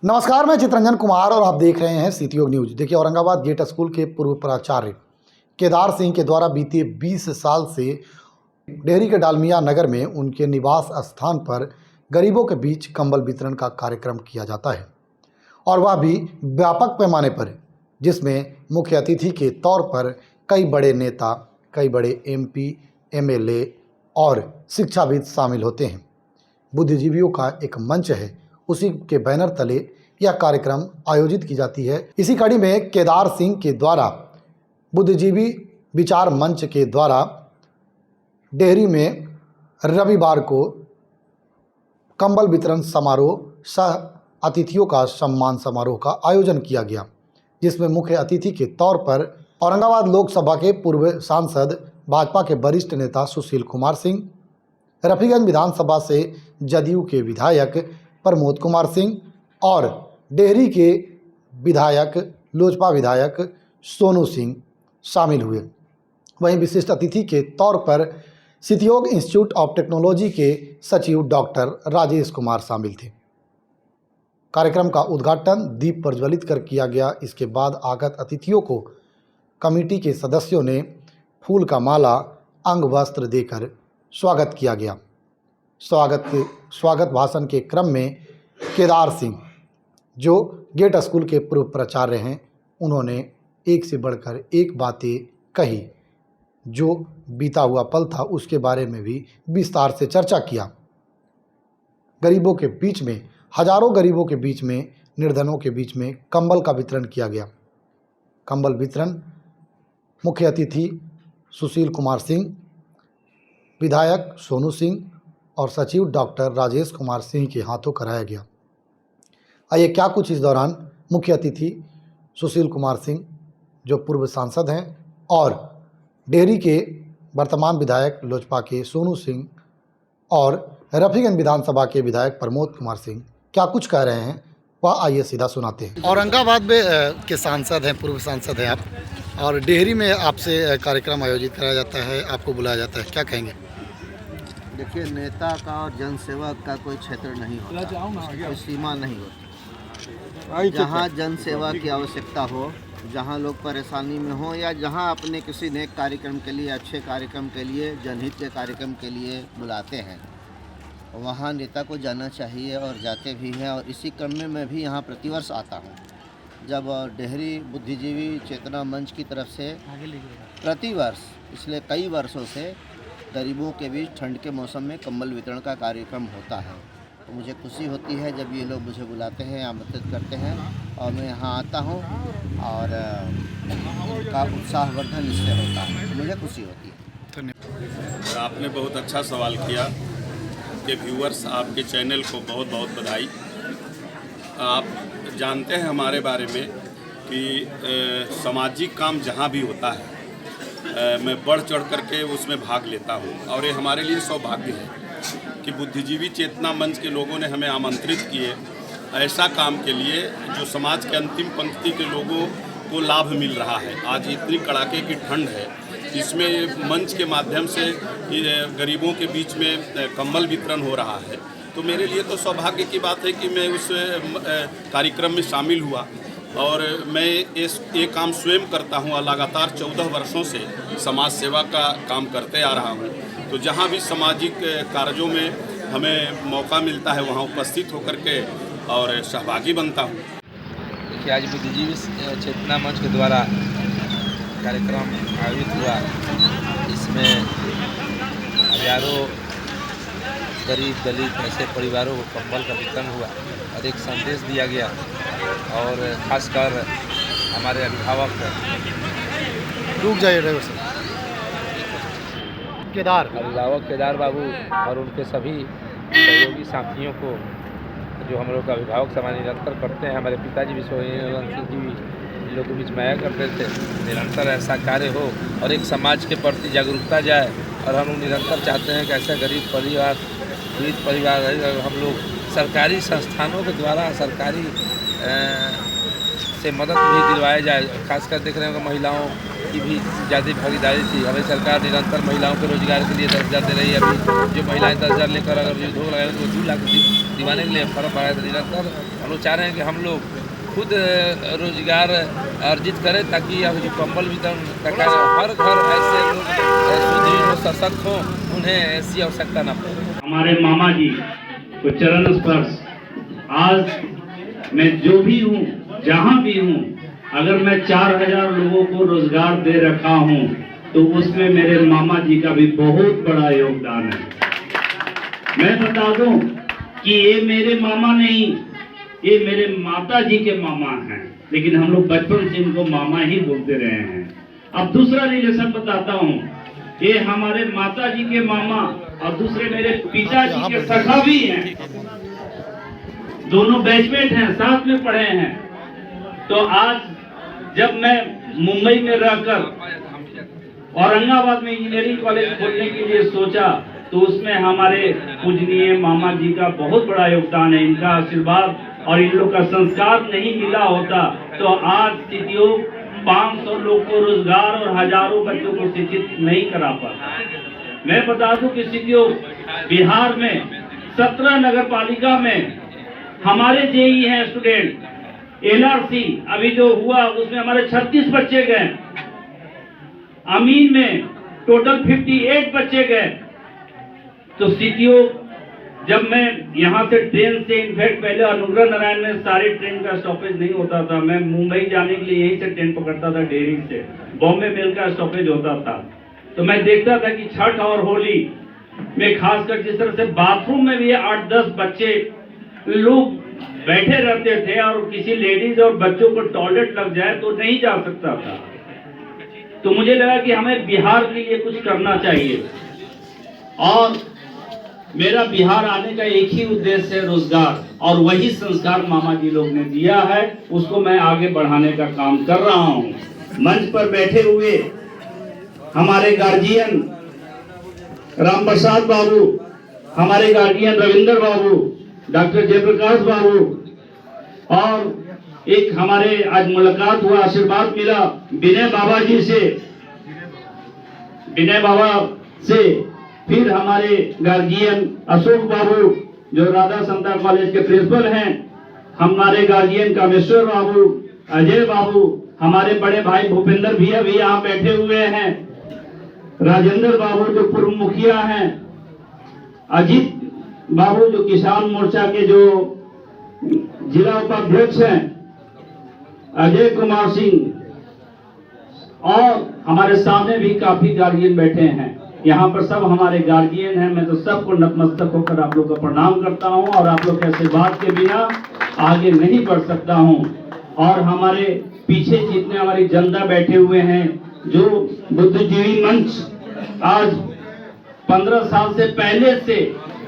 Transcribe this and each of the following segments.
नमस्कार, मैं चित्रंजन कुमार और आप देख रहे हैं सिटी योग न्यूज। देखिए, औरंगाबाद गेट स्कूल के पूर्व प्राचार्य केदार सिंह के द्वारा बीते 20 साल से डेहरी के डालमिया नगर में उनके निवास स्थान पर गरीबों के बीच कंबल वितरण का कार्यक्रम किया जाता है, और वह भी व्यापक पैमाने पर, जिसमें मुख्य अतिथि के तौर पर कई बड़े नेता, कई बड़े एमपी, एमएलए और शिक्षाविद शामिल होते हैं। बुद्धिजीवियों का एक मंच है, उसी के बैनर तले यह कार्यक्रम आयोजित की जाती है। इसी कड़ी में केदार सिंह के द्वारा बुद्धिजीवी विचार मंच के द्वारा डेहरी में रविवार को कंबल वितरण समारोह सह अतिथियों का सम्मान समारोह का आयोजन किया गया, जिसमें मुख्य अतिथि के तौर पर औरंगाबाद लोकसभा के पूर्व सांसद, भाजपा के वरिष्ठ नेता सुशील कुमार सिंह, रफीगंज विधानसभा से जदयू के विधायक प्रमोद कुमार सिंह और डेहरी के विधायक, लोजपा विधायक सोनू सिंह शामिल हुए। वहीं विशिष्ट अतिथि के तौर पर सिटी-योग इंस्टीट्यूट ऑफ टेक्नोलॉजी के सचिव डॉक्टर राजेश कुमार शामिल थे। कार्यक्रम का उद्घाटन दीप प्रज्वलित कर किया गया। इसके बाद आगत अतिथियों को कमेटी के सदस्यों ने फूल का माला, अंग वस्त्र देकर स्वागत किया गया। स्वागत भाषण के क्रम में केदार सिंह, जो गेट स्कूल के पूर्व प्राचार्य हैं, उन्होंने एक से बढ़कर एक बातें कही। जो बीता हुआ पल था उसके बारे में भी विस्तार से चर्चा किया। गरीबों के बीच में, हजारों गरीबों के बीच में, निर्धनों के बीच में कंबल का वितरण किया गया। कंबल वितरण मुख्य अतिथि सुशील कुमार सिंह, विधायक सोनू सिंह और सचिव डॉक्टर राजेश कुमार सिंह के हाथों कराया गया। आइए, क्या कुछ इस दौरान मुख्य अतिथि सुशील कुमार सिंह, जो पूर्व सांसद हैं, और डेहरी के वर्तमान विधायक लोजपा के सोनू सिंह और रफीगंज विधानसभा के विधायक प्रमोद कुमार सिंह क्या कुछ कह रहे हैं, वह आइए सीधा सुनाते हैं। औरंगाबाद में के सांसद हैं, पूर्व सांसद हैं आप, और डेहरी में आपसे कार्यक्रम आयोजित कराया जाता है, आपको बुलाया जाता है, क्या कहेंगे? देखिए, नेता का और जनसेवक का कोई क्षेत्र नहीं होता, कोई सीमा नहीं होती। जहाँ जनसेवा की आवश्यकता हो, जहाँ लोग परेशानी में हो, या जहाँ अपने किसी नेक कार्यक्रम के लिए, अच्छे कार्यक्रम के लिए, जनहित के कार्यक्रम के लिए बुलाते हैं, वहाँ नेता को जाना चाहिए और जाते भी हैं। और इसी क्रम में मैं भी यहाँ प्रतिवर्ष आता हूँ, जब डेहरी बुद्धिजीवी चेतना मंच की तरफ से प्रतिवर्ष पिछले कई वर्षों से गरीबों के बीच ठंड के मौसम में कंबल वितरण का कार्यक्रम होता है। तो मुझे खुशी होती है जब ये लोग मुझे बुलाते हैं, आमंत्रित करते हैं और मैं यहाँ आता हूँ, और उनका उत्साहवर्धन इससे होता है, तो मुझे खुशी होती है। धन्यवाद। आपने बहुत अच्छा सवाल किया कि व्यूअर्स, आपके चैनल को बहुत बहुत बधाई। आप जानते हैं हमारे बारे में कि सामाजिक काम जहाँ भी होता है मैं बढ़ चढ़ करके उसमें भाग लेता हूँ, और ये हमारे लिए सौभाग्य है कि बुद्धिजीवी चेतना मंच के लोगों ने हमें आमंत्रित किए ऐसा काम के लिए जो समाज के अंतिम पंक्ति के लोगों को लाभ मिल रहा है। आज इतनी कड़ाके की ठंड है, इसमें मंच के माध्यम से गरीबों के बीच में कंबल वितरण हो रहा है। तो मेरे लिए तो सौभाग्य की बात है कि मैं उस कार्यक्रम में शामिल हुआ, और मैं ये काम स्वयं करता हूँ। लगातार 14 वर्षों से समाज सेवा का काम करते आ रहा हूँ। तो जहाँ भी सामाजिक कार्यों में हमें मौका मिलता है वहाँ उपस्थित होकर के और सहभागी बनता हूँ। देखिए, आज बुद्धिजीवी चेतना मंच के द्वारा कार्यक्रम आयोजित हुआ, इसमें हजारों गरीब, दलित ऐसे परिवारों को कंबल का वितरण हुआ और एक संदेश दिया गया। और खासकर हमारे अभिभावक केदार बाबू और उनके सभी सहयोगी साथियों को, जो हम लोग का अभिभावक समान निरंतर करते हैं। हमारे पिताजी भी सिंह जी भी लोग के बीच में आया करते थे। निरंतर ऐसा कार्य हो और एक समाज के प्रति जागरूकता जाए, और हम लोग निरंतर चाहते हैं कि ऐसा गरीब परिवार, पीड़ित परिवार, हम लोग सरकारी संस्थानों के द्वारा सरकारी से मदद भी दिलवाया जाए। खासकर देख रहे हैं महिलाओं की भी ज़्यादा भागीदारी थी। हमें सरकार निरंतर महिलाओं के रोजगार के लिए 10,000 दे रही है। अभी जो महिलाएं 10,000 लेकर अगर उद्योग लगाए तो 2 लाख दिवाने के लिए फर्म बढ़ाया, तो निरंतर हम लोग चाह रहे हैं कि हम लोग खुद रोजगार अर्जित करें, ताकि अब जो कंबल वितरण तक हर घर ऐसे लोग सुदृढ़ हो, सशक्त हो, उन्हें ऐसी आवश्यकता न पड़े। हमारे मामा जी को चरण स्पर्श, आज मैं जो भी हूँ, जहाँ भी हूँ, अगर मैं 4000 लोगों को रोजगार दे रखा हूँ तो उसमें मेरे मामा जी का भी बहुत बड़ा योगदान है। मैं बता दूं कि ये मेरे मामा नहीं, ये मेरे माता जी के मामा हैं, लेकिन हम लोग बचपन से इनको मामा ही बोलते रहे हैं। अब दूसरा रिलेशन बताता हूँ, ये हमारे माता जी के मामा और दूसरे मेरे पिताजी के सखा भी हैं, दोनों बैचमेट हैं, साथ में पढ़े हैं। तो आज जब मैं मुंबई में रहकर औरंगाबाद में इंजीनियरिंग कॉलेज खोलने के लिए सोचा, तो उसमें हमारे पूजनीय मामा जी का बहुत बड़ा योगदान है। इनका आशीर्वाद और इन लोग का संस्कार नहीं मिला होता तो आज सीटीओ 500 लोग को रोजगार और हजारों बच्चों को शिक्षित नहीं करा पाता। मैं बता दूं कि सीटीओ बिहार में 17 नगर पालिका में हमारे जेई हैं स्टूडेंट, एलआरसी अभी जो हुआ उसमें हमारे 36 बच्चे गए, अमीन में टोटल 58 बच्चे गए। तो सीटीओ जब मैं यहाँ से ट्रेन से, इनफैक्ट पहले अनुग्रह नारायण में सारे ट्रेन का स्टॉपेज नहीं होता था, मैं मुंबई जाने के लिए यहीं से ट्रेन पकड़ता था, डेहरी से बॉम्बे मेल का स्टॉपेज होता था। तो मैं देखता था कि छठ और होली में खासकर जिस तरह से बाथरूम में भी 8-10 बच्चे लोग बैठे रहते थे और किसी लेडीज और बच्चों को टॉयलेट लग जाए तो नहीं जा सकता था। तो मुझे लगा कि हमें बिहार के लिए कुछ करना चाहिए और मेरा बिहार आने का एक ही उद्देश्य है, रोजगार, और वही संस्कार मामा जी लोग ने दिया है, उसको मैं आगे बढ़ाने का काम कर रहा हूँ। मंच पर बैठे हुए हमारे गार्जियन राम प्रसाद बाबू, हमारे गार्जियन रविंदर बाबू, डॉक्टर जयप्रकाश बाबू, और एक हमारे आज मुलाकात हुआ, आशीर्वाद मिला विनय बाबा जी से, विनय बाबा से, फिर हमारे गार्जियन अशोक बाबू जो राधा संता कॉलेज के प्रिंसिपल हैं, हमारे गार्जियन कामेश्वर बाबू, अजय बाबू, हमारे बड़े भाई भूपेंद्र भैया भी यहाँ बैठे हुए हैं, राजेंद्र बाबू जो पूर्व मुखिया हैं, अजीत बाबू जो किसान मोर्चा के जो जिला उपाध्यक्ष हैं, अजय कुमार सिंह, और हमारे सामने भी काफी गार्जियन बैठे हैं। यहाँ पर सब हमारे गार्जियन हैं। मैं तो सबको नतमस्तक होकर आप लोग का प्रणाम करता हूँ और आप लोग के आशीर्वाद के बिना आगे नहीं बढ़ सकता हूँ। और हमारे पीछे जितने हमारी जनता बैठे हुए हैं, जो बुद्धिजीवी मंच आज 15 साल से पहले से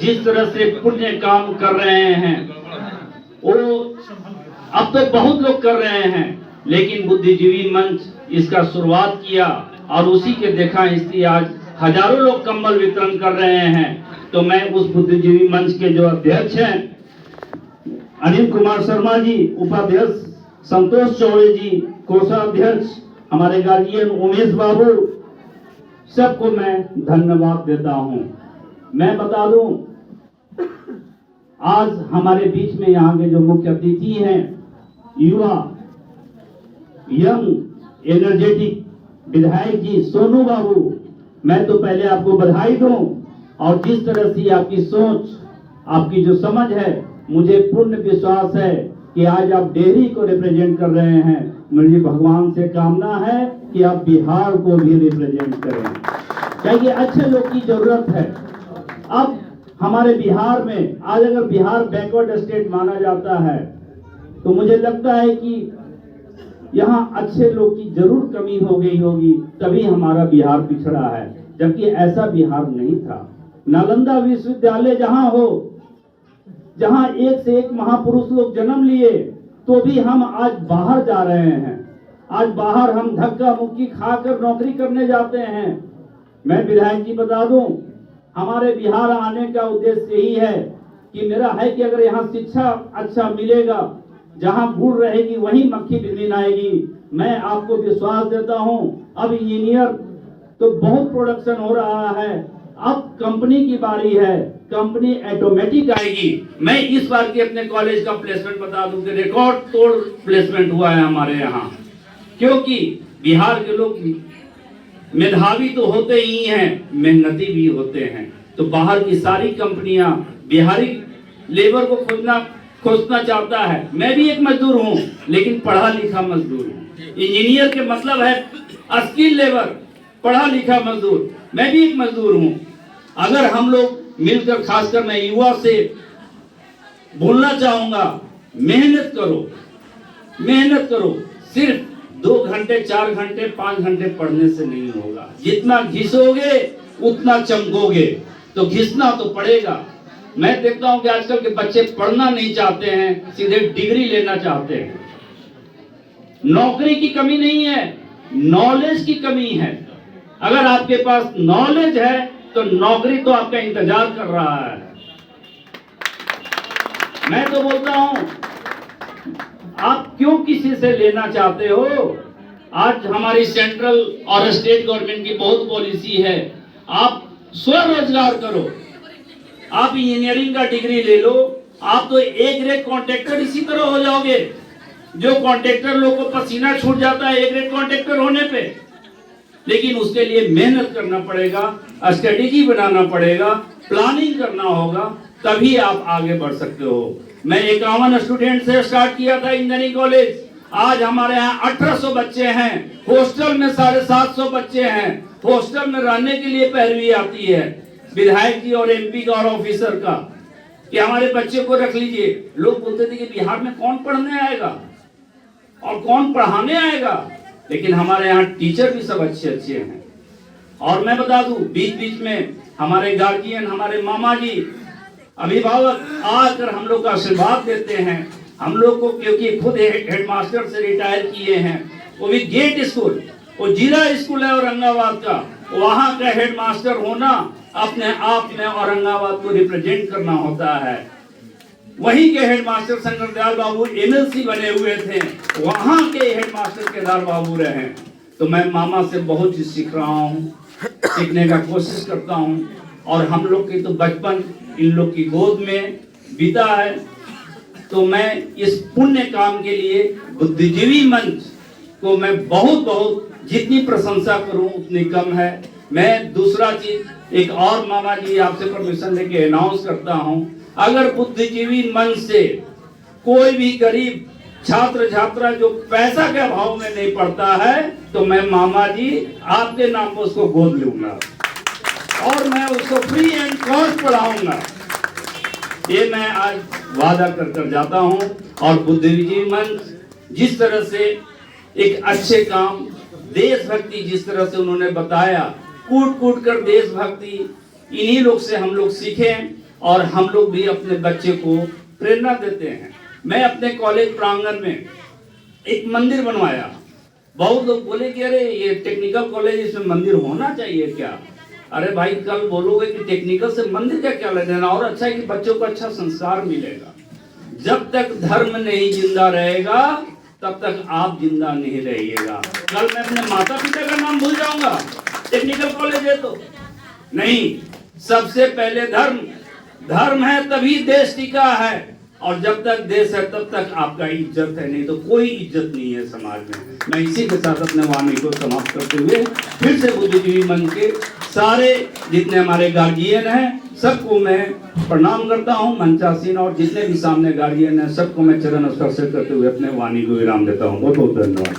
जिस तरह से पुण्य काम कर रहे हैं, वो अब तो बहुत लोग कर रहे हैं, लेकिन बुद्धिजीवी मंच इसका शुरुआत किया और उसी के देखा इसलिए आज हजारों लोग कंबल वितरण कर रहे हैं। तो मैं उस बुद्धिजीवी मंच के जो अध्यक्ष हैं अनिल कुमार शर्मा जी, उपाध्यक्ष संतोष चौड़े जी, कोषाध्यक्ष हमारे गार्जियन उमेश बाबू, सबको मैं धन्यवाद देता हूं। मैं बता दूं, आज हमारे बीच में यहाँ के जो मुख्य अतिथि हैं, युवा यंग एनर्जेटिक विधायक जी सोनू बाबू, मैं तो पहले आपको बधाई दूं और जिस तरह से आपकी सोच, आपकी जो समझ है, मुझे पूर्ण विश्वास है कि आज आप डेहरी को रिप्रेजेंट कर रहे हैं। मुझे भगवान से कामना है कि आप बिहार को भी रिप्रेजेंट करें, क्योंकि अच्छे लोग की जरूरत है। अब हमारे बिहार में आज अगर बिहार बैकवर्ड स्टेट माना जाता है तो मुझे लगता है कि यहाँ अच्छे लोग की जरूर कमी हो गई होगी, तभी हमारा बिहार पिछड़ा है, जबकि ऐसा बिहार नहीं था। नालंदा विश्वविद्यालय जहाँ हो, जहाँ एक से एक महापुरुष लोग जन्म लिए, तो भी हम आज बाहर जा रहे हैं। आज बाहर हम धक्का मुक्की खाकर नौकरी करने जाते हैं। मैं विधायक जी बता दूं, हमारे बिहार आने का उद्देश्य यही है कि मेरा है कि अगर यहाँ शिक्षा अच्छा मिलेगा, जहां गुड़ रहेगी वहीं मक्खी भिनभिन आएगी। मैं आपको विश्वास देता हूं, अब इंजीनियर तो बहुत प्रोडक्शन हो रहा है, अब कंपनी की बारी है। कंपनी ऑटोमेटिक आएगी। मैं इस बार के अपने कॉलेज का प्लेसमेंट बता दूं कि रिकॉर्ड तोड़ प्लेसमेंट हुआ है हमारे यहाँ, क्योंकि बिहार के लोग मेधावी तो होते ही हैं, मेहनती भी होते हैं। तो बाहर की सारी कंपनियां बिहारी लेबर को खोजना चाहता है। मैं भी एक मजदूर हूं, लेकिन पढ़ा लिखा मजदूर हूं। इंजीनियर के मतलब है स्किल लेबर, पढ़ा लिखा मजदूर। मैं भी एक मजदूर हूं। अगर हम लोग मिलकर, खासकर मैं युवा से बोलना चाहूंगा, मेहनत करो, मेहनत करो। सिर्फ 2 घंटे 4 घंटे 5 घंटे पढ़ने से नहीं होगा। जितना घिसोगे उतना चमकोगे, तो घिसना तो पड़ेगा। मैं देखता हूं कि आजकल के बच्चे पढ़ना नहीं चाहते हैं, सीधे डिग्री लेना चाहते हैं। नौकरी की कमी नहीं है, नॉलेज की कमी है। अगर आपके पास नॉलेज है तो नौकरी तो आपका इंतजार कर रहा है। मैं तो बोलता हूं, आप क्यों किसी से लेना चाहते हो? आज हमारी सेंट्रल और स्टेट गवर्नमेंट की बहुत पॉलिसी है, आप स्वरोजगार करो। आप इंजीनियरिंग का डिग्री ले लो, आप तो एक ग्रेड कॉन्ट्रैक्टर इसी तरह हो जाओगे। जो कॉन्ट्रैक्टर लोग को पसीना छूट जाता है एक ग्रेड कॉन्ट्रैक्टर होने पे, लेकिन उसके लिए मेहनत करना पड़ेगा, स्ट्रेटेजी बनाना पड़ेगा, प्लानिंग करना होगा, तभी आप आगे बढ़ सकते हो। मैं 51 स्टूडेंट से स्टार्ट किया था इंजीनियरिंग कॉलेज। आज हमारे यहाँ 1800 बच्चे हैं, हॉस्टल में 750 बच्चे हैं। हॉस्टल में रहने के लिए पैरवी आती है विधायक जी और एमपी का और ऑफिसर का कि हमारे बच्चे को रख लीजिए। लोग बोलते थे कि बिहार में कौन पढ़ने आएगा और कौन पढ़ाने आएगा, लेकिन हमारे यहाँ टीचर भी सब अच्छे अच्छे हैं। और मैं बता दूं, बीच बीच में हमारे गार्जियन, हमारे मामा जी, अभिभावक आकर हम लोग का आशीर्वाद देते हैं। हम लोग को, क्योंकि खुद हेडमास्टर से रिटायर किए हैं, वो भी गेट स्कूल, वो जीरा स्कूल है औरंगाबाद का, वहां का हेडमास्टर होना अपने आप में औरंगाबाद को रिप्रेजेंट करना होता है। वहीं के हेडमास्टर शंकर दयाल बाबू एमएलसी बने हुए थे, वहां के हेडमास्टर केदार बाबू रहे। तो मैं मामा से बहुत चीज सीख रहा हूँ, सीखने का कोशिश करता हूँ। और हम लोग की तो बचपन इन लोग की गोद में बीता है। तो मैं इस पुण्य काम के लिए बुद्धिजीवी मंच को मैं बहुत बहुत जितनी प्रशंसा करूं उतनी कम है। मैं दूसरा चीज एक और मामा जी आपसे परमिशन लेके अनाउंस करता हूं, अगर बुद्धिजीवी मंच से कोई भी गरीब छात्र छात्रा जो पैसा के अभाव में नहीं पढ़ता है, तो मैं मामा जी आपके नाम पर उसको गोद लूंगा और मैं उसको फ्री एंड कॉस्ट पढ़ाऊंगा। ये मैं आज वादा कर जाता हूं। और बुद्धिजीवी मंच जिस तरह से एक अच्छे काम, देशभक्ति जिस तरह से उन्होंने बताया, कूट कूट कर देशभक्ति, इन्हीं लोग से हम लोग सीखें और हम लोग भी अपने बच्चे को प्रेरणा देते हैं। मैं अपने कॉलेज प्रांगण में एक मंदिर बनवाया। बहुत लोग बोले कि अरे ये टेक्निकल कॉलेज, इसमें मंदिर होना चाहिए क्या? अरे भाई, कल बोलोगे कि टेक्निकल से मंदिर का क्या लेना, और अच्छा है कि बच्चों को अच्छा संस्कार मिलेगा। जब तक धर्म नहीं जिंदा रहेगा तब तक आप जिंदा नहीं रहिएगा। कल मैं अपने माता पिता का नाम भूल जाऊंगा, टेक्निकल कॉलेज है तो नहीं। सबसे पहले धर्म, धर्म है तभी देश टिका है, और जब तक देश है तब तक आपका इज्जत है, नहीं तो कोई इज्जत नहीं है समाज में। मैं इसी के साथ अपने वाणी को समाप्त करते हुए फिर से बुद्धिजीवी मंच के सारे जितने हमारे गार्जियन हैं सबको मैं प्रणाम करता हूं, मंचासीन और जितने भी सामने गार्जियन हैं सबको मैं चरण स्पर्श करते हुए अपने वाणी को विराम देता हूं। बहुत बहुत धन्यवाद।